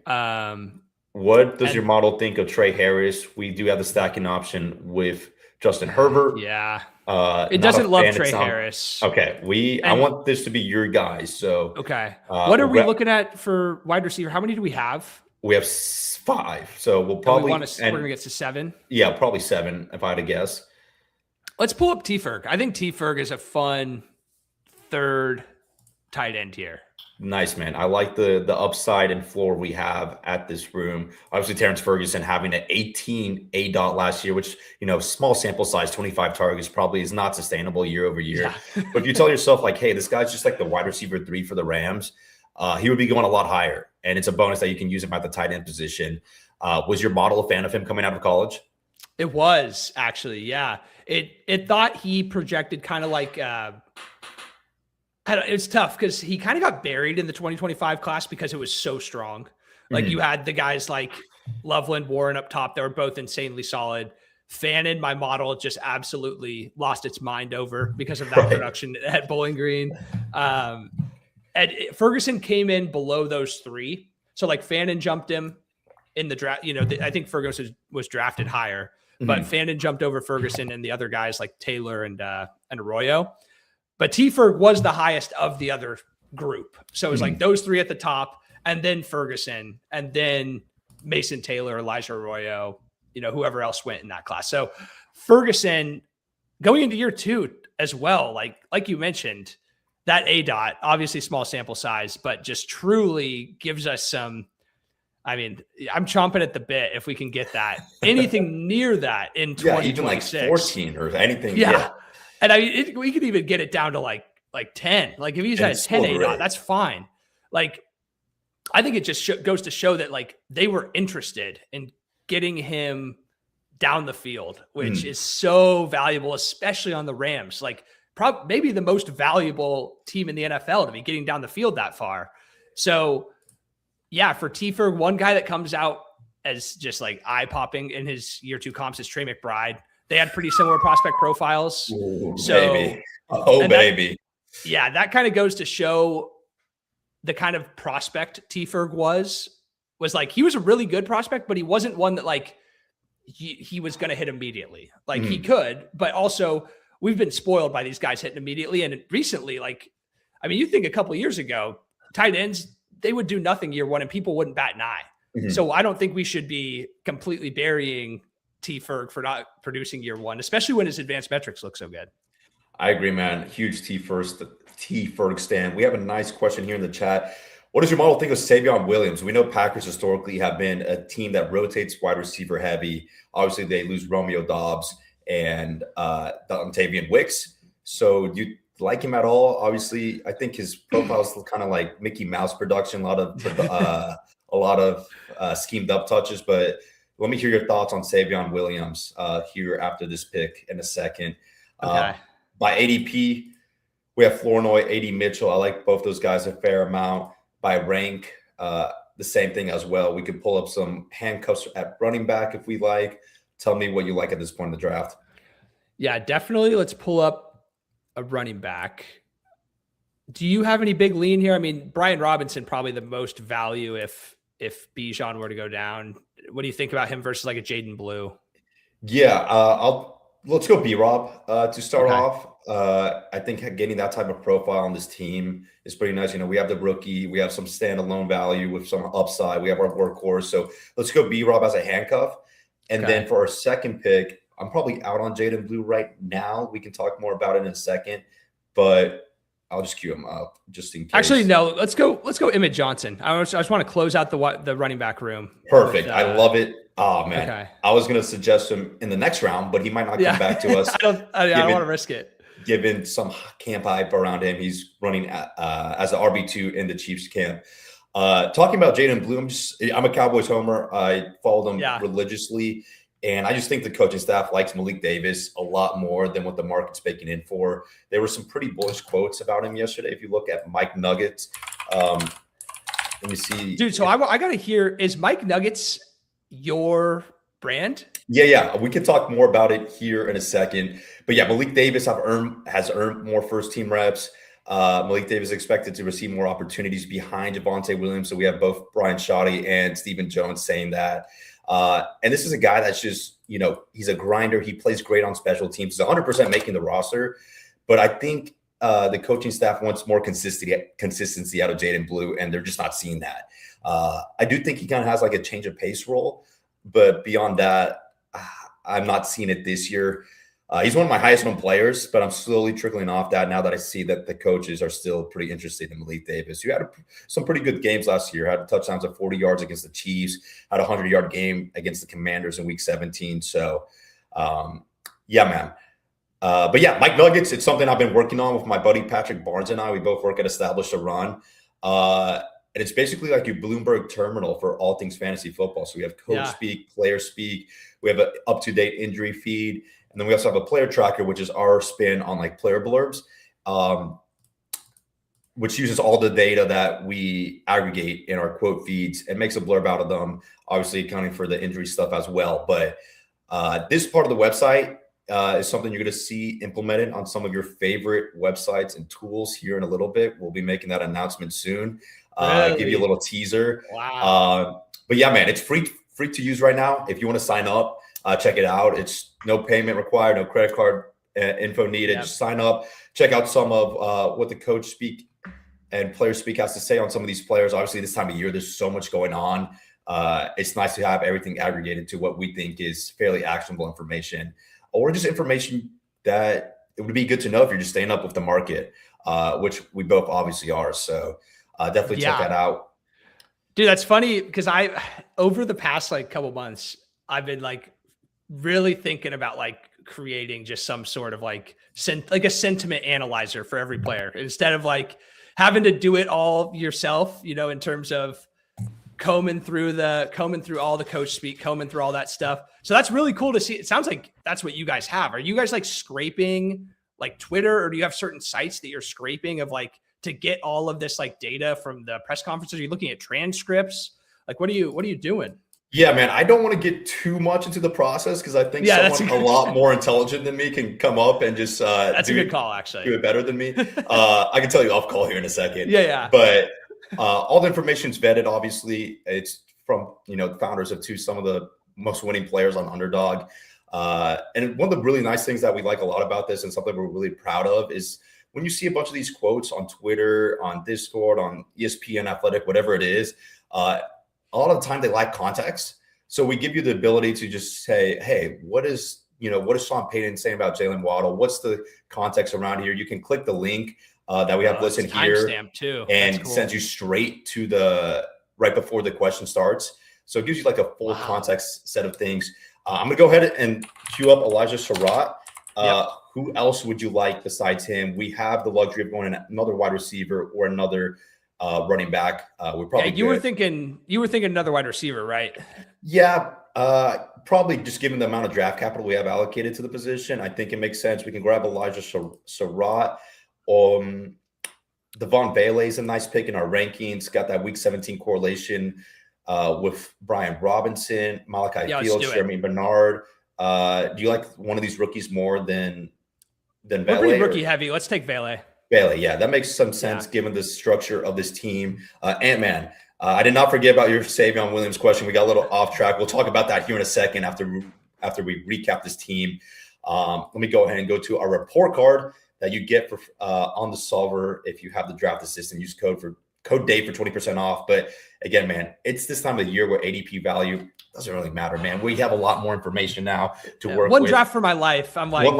What does your model think of Trey Harris? We do have the stacking option with Justin Herbert. Yeah. It doesn't love Trey Harris. Okay. I want this to be your guys. So okay. What are we looking at for wide receiver? How many do we have? We have 5. So we'll probably we're gonna get to 7. Yeah, probably 7 if I had to guess. Let's pull up T Ferg. I think T Ferg is a fun third tight end here. Nice, man. I like the upside and floor we have at this room. Obviously, Terrence Ferguson having an 18 ADOT last year, which, small sample size, 25 targets probably is not sustainable year over year. Yeah. But if you tell yourself like, hey, this guy's just like the wide receiver 3 for the Rams, he would be going a lot higher. And it's a bonus that you can use him at the tight end position. Was your model a fan of him coming out of college? It was actually, yeah. It thought he projected kind of like it's tough because he kind of got buried in the 2025 class because it was so strong. Like you had the guys like Loveland, Warren up top that were both insanely solid. Fannin, my model just absolutely lost its mind over because of that production at Bowling Green. And Ferguson came in below those 3. So like Fannin jumped him in the draft. I think Ferguson was drafted higher, but Fannin jumped over Ferguson and the other guys like Taylor and Arroyo. But T Ferg was the highest of the other group. So it was like those 3 at the top, and then Ferguson, and then Mason Taylor, Elijah Arroyo, whoever else went in that class. So Ferguson going into year 2 as well, like you mentioned, that ADOT, obviously small sample size, but just truly gives us some. I mean, I'm chomping at the bit if we can get that. Anything near that in 2026. Even like 14 or anything. Yeah. And I mean, we could even get it down to like 10. Like if he's at 10 ADOT, that's fine. Like, I think it just goes to show that like they were interested in getting him down the field, which is so valuable, especially on the Rams. Like maybe the most valuable team in the NFL to be getting down the field that far. So yeah, for T Ferg, one guy that comes out as just like eye popping in his year 2 comps is Trey McBride. They had pretty similar prospect profiles. Ooh, baby. Baby. That kind of goes to show the kind of prospect T Ferg was like, he was a really good prospect, but he wasn't one that like he was going to hit immediately. Like he could, but also we've been spoiled by these guys hitting immediately. And recently, like, I mean, you think a couple of years ago, tight ends, they would do nothing year 1 and people wouldn't bat an eye. So I don't think we should be completely burying T Ferg for not producing year 1, especially when his advanced metrics look so good. I agree, man. Huge T Ferg stand. We have a nice question here in the chat. What does your model think of Savion Williams? We know Packers historically have been a team that rotates wide receiver heavy. Obviously, they lose Romeo Doubs and Dontavian Wicks. So do you like him at all. Obviously, I think his profile is kind of like Mickey Mouse production, a lot of schemed up touches. But let me hear your thoughts on Savion Williams here after this pick in a second. Okay. By ADP, we have Flournoy, AD Mitchell. I like both those guys a fair amount. By rank, the same thing as well. We could pull up some handcuffs at running back if we like. Tell me what you like at this point in the draft. Yeah, definitely. Let's pull up a running back. Do you have any big lean here? I mean, Brian Robinson, probably the most value if Bijan were to go down. What do you think about him versus like a Jaden Blue? Yeah, let's go B-Rob to start off. I think getting that type of profile on this team is pretty nice. You know, we have the rookie, we have some standalone value with some upside, we have our workhorse. So let's go B-Rob as a handcuff. And then for our second pick, I'm probably out on Jaden Blue right now. We can talk more about it in a second, but I'll just cue him up just in case. Actually, no. Let's go Emmett Johnson. I just want to close out the running back room. Perfect. I love it. Oh man, okay. I was going to suggest him in the next round, but he might not come back to us. I don't want to risk it. Given some camp hype around him, he's running as an RB2 in the Chiefs camp. Talking about Jaden Blue, I'm a Cowboys homer. I followed him religiously. And I just think the coaching staff likes Malik Davis a lot more than what the market's baking in for. There were some pretty bullish quotes about him yesterday. If you look at Mike Nuggets, let me see. Dude, so I got to hear, is Mike Nuggets your brand? Yeah. We can talk more about it here in a second. But yeah, Malik Davis has earned more first-team reps. Malik Davis is expected to receive more opportunities behind Javonte Williams. So we have both Brian Shoddy and Stephen Jones saying that. And this is a guy that's just, you know, he's a grinder. He plays great on special teams. He's 100% making the roster. But I think the coaching staff wants more consistency out of Jaden Blue, and they're just not seeing that. I do think he kind of has like a change of pace role. But beyond that, I'm not seeing it this year. He's one of my highest known players, but I'm slowly trickling off that now that I see that the coaches are still pretty interested in Malik Davis, who had some pretty good games last year, had touchdowns of 40 yards against the Chiefs, had a 100-yard game against the Commanders in week 17. So, yeah, man. But yeah, Mike Nuggets, it's something I've been working on with my buddy Patrick Barnes and I. We both work at Establish a Run. And it's basically like your Bloomberg terminal for all things fantasy football. So we have coach speak, player speak. We have an up-to-date injury feed. And then we also have a player tracker, which is our spin on like player blurbs, which uses all the data that we aggregate in our quote feeds and makes a blurb out of them, obviously accounting for the injury stuff as well. But this part of the website is something you're going to see implemented on some of your favorite websites and tools here in a little bit. We'll be making that announcement soon. Give you a little teaser. Wow. But yeah, man, it's free to use right now. If you want to sign up, check it out. It's no payment required, no credit card info needed. Just sign up, check out some of what the coach speak and player speak has to say on some of these players. Obviously, this time of year, there's so much going on. It's nice to have everything aggregated to what we think is fairly actionable information, or just information that it would be good to know if you're just staying up with the market, which we both obviously are. So definitely check that out. Dude, that's funny because over the past like couple months, I've been like really thinking about like creating just some sort of like a sentiment analyzer for every player instead of like having to do it all yourself, you know, in terms of combing through all the coach speak, combing through all that stuff. So that's really cool to see. It sounds like that's what you guys have. Are you guys like scraping like Twitter, or do you have certain sites that you're scraping of like to get all of this like data from the press conferences? Are you looking at transcripts? Like, what are you doing? Yeah, man, I don't want to get too much into the process because I think someone a lot more intelligent than me can come up and just that's a good call, actually. Do it better than me. I can tell you off call here in a second. Yeah. But all the information's vetted, obviously. It's from, you know, the founders of Tout, some of the most winning players on Underdog. And one of the really nice things that we like a lot about this and something we're really proud of is when you see a bunch of these quotes on Twitter, on Discord, on ESPN Athletic, whatever it is, a lot of the time they lack context. So we give you the ability to just say, hey, what is Sean Payton saying about Jalen Waddle? What's the context around here? You can click the link that we have listed here too. And sends you straight to the right before the question starts. So it gives you like a full context set of things. I'm going to go ahead and queue up Elijah Surratt, who else would you like besides him? We have the luxury of going another wide receiver or another running back. We're probably you were thinking another wide receiver, right? Yeah, probably just given the amount of draft capital we have allocated to the position, I think it makes sense. We can grab Elijah Surratt. Devon Bailey is a nice pick in our rankings. Got that week 17 correlation with Brian Robinson, Malachi Fields, Jeremy Bernard. Do you like one of these rookies more than Bailey? We're pretty rookie heavy. Let's take Bailey. Bailey, yeah, that makes some sense given the structure of this team. Ant-Man, I did not forget about your Savion Williams question. We got a little off track. We'll talk about that here in a second after we recap this team. Let me go ahead and go to our report card that you get for on the solver if you have the draft assistant. Use code Dave for 20% off. But again, man, it's this time of the year where ADP value doesn't really matter, man. We have a lot more information now to work with. One draft for my life. I'm like,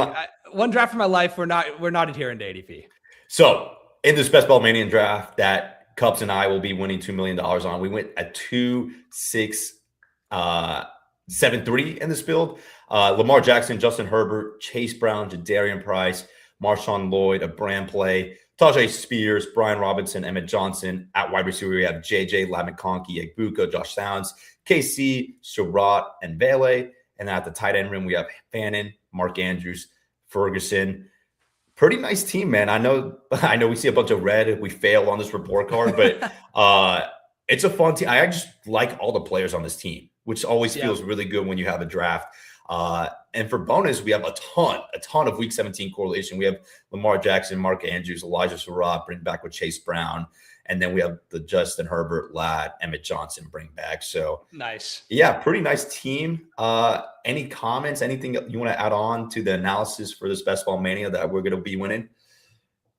one draft for my life. We're not adhering to ADP. So in this Best Ball Mania draft that Cups and I will be winning $2 million on, we went at 2-6-7-3 in this build. Lamar Jackson, Justin Herbert, Chase Brown, Jadarian Price, Marshawn Lloyd, a brand play, Tajay Spears, Brian Robinson, Emmett Johnson. At wide receiver, we have JJ, Ladd McConkey, Egbuka, Josh Downs, KC, Surratt, and Bailey. And at the tight end room, we have Fannin, Mark Andrews, Ferguson. Pretty nice team, man. I know we see a bunch of red if we fail on this report card, but it's a fun team. I just like all the players on this team, which always feels really good when you have a draft. And for bonus, we have a ton of week 17 correlation. We have Lamar Jackson, Mark Andrews, Elijah Surratt, bring back with Chase Brown. And then we have the Justin Herbert, Ladd, Emmett Johnson bring back. So nice. Yeah, pretty nice team. Any comments, anything you want to add on to the analysis for this Best Ball Mania that we're going to be winning?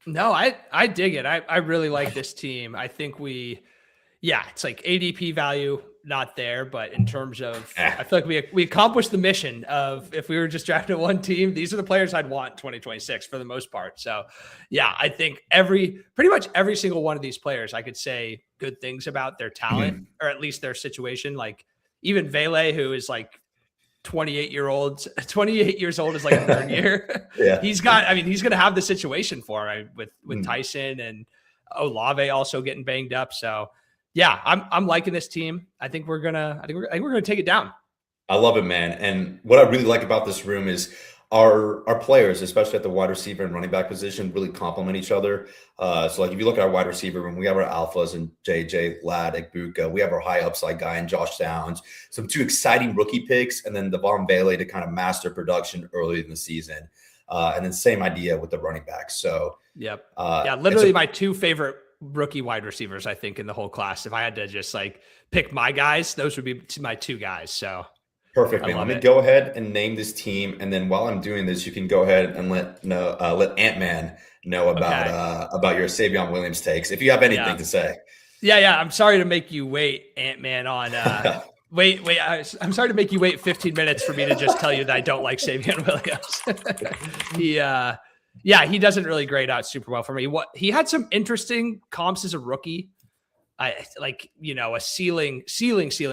No, I dig it. I really like this team. I think it's like ADP value not there, but in terms of, I feel like we accomplished the mission of if we were just drafting one team, these are the players I'd want in 2026 for the most part. So yeah, I think pretty much every single one of these players, I could say good things about their talent or at least their situation. Like even Vele, who is like 28 years old is like a third year. Yeah. He's going to have the situation for him with Tyson and Olave also getting banged up. So yeah, I'm liking this team. I think we're gonna take it down. I love it, man. And what I really like about this room is our players, especially at the wide receiver and running back position, really complement each other. So like if you look at our wide receiver room, we have our alphas and JJ, Ladd, Egbuka. We have our high upside guy and Josh Downs. Some two exciting rookie picks, and then Devon Bailey to kind of master production early in the season. And then same idea with the running backs. So yep, literally my two favorite rookie wide receivers, I think, in the whole class. If I had to just like pick my guys, those would be my two guys. So perfect, man. Let me go ahead and name this team, and then while I'm doing this, you can go ahead and let Ant-Man know about your Savion Williams takes if you have anything to say. Yeah. I'm sorry to make you wait, Ant-Man. On wait. I'm sorry to make you wait 15 minutes for me to just tell you that I don't like Savion Williams. He doesn't really grade out super well for me. He had some interesting comps as a rookie. I like, a ceiling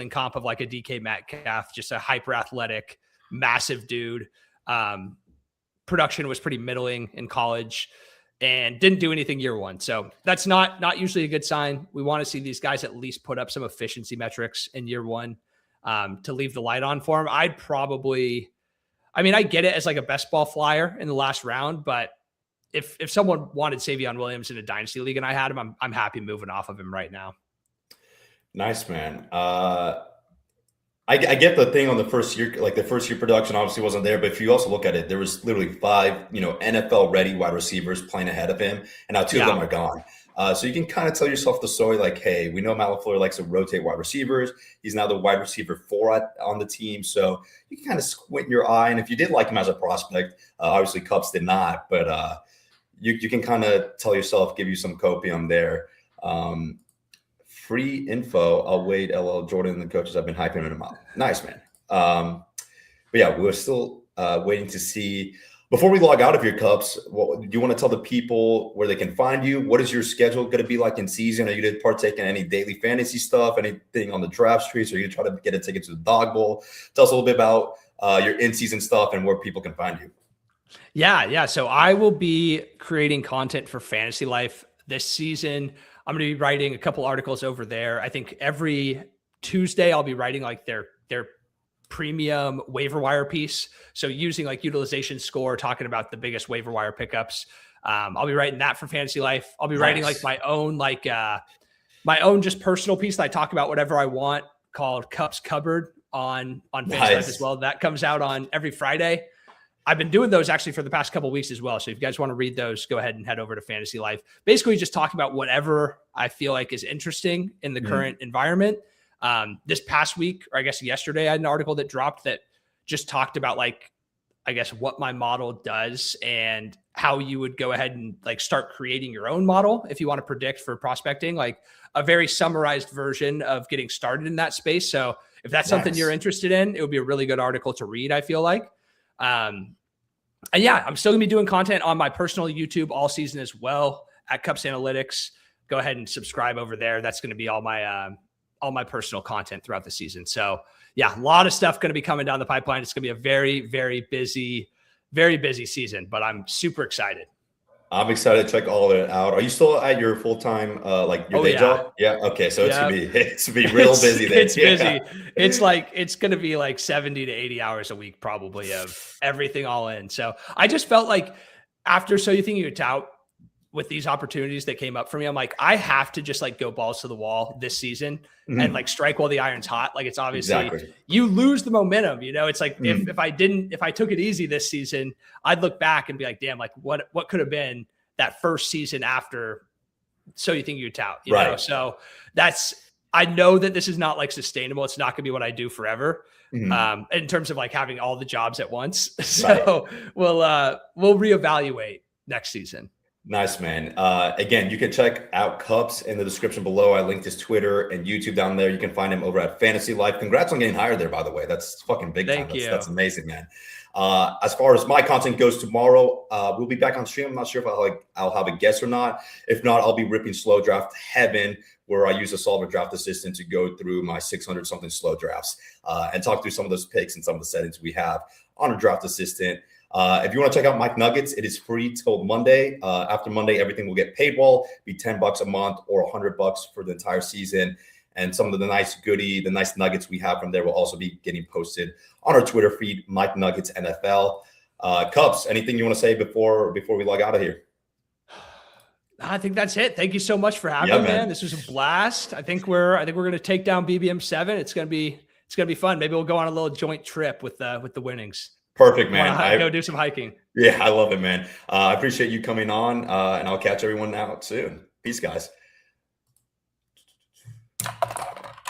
comp of like a DK Metcalf, just a hyper athletic, massive dude. Production was pretty middling in college and didn't do anything year one. So that's not usually a good sign. We want to see these guys at least put up some efficiency metrics in year one to leave the light on for him. I get it as like a best ball flyer in the last round, but if someone wanted Savion Williams in a dynasty league and I had him, I'm happy moving off of him right now. Nice, man. I get the thing on the first year, like the first year production obviously wasn't there, but if you also look at it, there was literally 5, NFL ready wide receivers playing ahead of him, and now 2 of them are gone. So you can kind of tell yourself the story like, hey, we know Matt LaFleur likes to rotate wide receivers. He's now the wide receiver 4 on the team. So you can kind of squint your eye. And if you did like him as a prospect, obviously Cups did not, but you can kind of tell yourself, give you some copium there. Free info. I'll wait. LL Jordan and the coaches have been hyping him up. Nice, man. But yeah, we're still waiting to see. Before we log out of your Cups, do you want to tell the people where they can find you? What is your schedule going to be like in season? Are you going to partake in any daily fantasy stuff, anything on the draft streets? Or are you trying to get a ticket to the Dog Bowl? Tell us a little bit about your in-season stuff and where people can find you. Yeah. So I will be creating content for Fantasy Life this season. I'm going to be writing a couple articles over there. I think every Tuesday I'll be writing like their premium waiver wire piece. So using like utilization score, talking about the biggest waiver wire pickups. I'll be writing that for Fantasy Life. I'll be writing like my own just personal piece that I talk about whatever I want, called Cups Cupboard on Fantasy Life as well. That comes out on every Friday. I've been doing those actually for the past couple of weeks as well. So if you guys want to read those, go ahead and head over to Fantasy Life. Basically, just talk about whatever I feel like is interesting in the current environment. This past week, or I guess yesterday, I had an article that dropped that just talked about like, I guess, what my model does and how you would go ahead and like start creating your own model if you want to predict for prospecting, like a very summarized version of getting started in that space. So if that's something you're interested in, it would be a really good article to read, I feel like. And yeah, I'm still gonna be doing content on my personal YouTube all season as well at Cups Analytics. Go ahead and subscribe over there. That's going to be all my personal content throughout the season. So yeah, a lot of stuff going to be coming down the pipeline. It's going to be a very, very busy season, but I'm super excited. I'm excited to check all of it out. Are you still at your full-time, like your day job? Yeah. Okay. So it's gonna be real busy there. It's busy. It's going to be like 70 to 80 hours a week, probably, of everything all in. So I just felt like after So You Think You Could Tout, with these opportunities that came up for me, I'm like, I have to just like go balls to the wall this season and like strike while the iron's hot. Like, it's obviously you lose the momentum, it's like if I took it easy this season, I'd look back and be like, damn, like what could have been that first season after So You Think You Could Tout, you know? So I know that this is not like sustainable. It's not gonna be what I do forever. In terms of like having all the jobs at once. So we'll reevaluate next season. Nice, man. Again, you can check out Cups in the description below. I linked his Twitter and YouTube down there. You can find him over at Fantasy Life. Congrats on getting hired there, by the way. That's fucking big time. That's amazing, man. As far as my content goes tomorrow, we'll be back on stream. I'm not sure if I'll have a guest or not. If not, I'll be ripping slow draft heaven, where I use a Solver Draft Assistant to go through my 600 something slow drafts and talk through some of those picks and some of the settings we have on a draft assistant. If you want to check out Mike Nuggets, it is free till Monday. After Monday, everything will get paywall, be $10 a month or $100 for the entire season. And some of the nice nuggets we have from there will also be getting posted on our Twitter feed, Mike Nuggets NFL. Cubs, anything you want to say before we log out of here? I think that's it. Thank you so much for having me, man. This was a blast. I think we're going to take down BBM7. It's going to be fun. Maybe we'll go on a little joint trip with the winnings. Perfect, man. Go do some hiking. Yeah, I love it, man. I appreciate you coming on, and I'll catch everyone out soon. Peace, guys.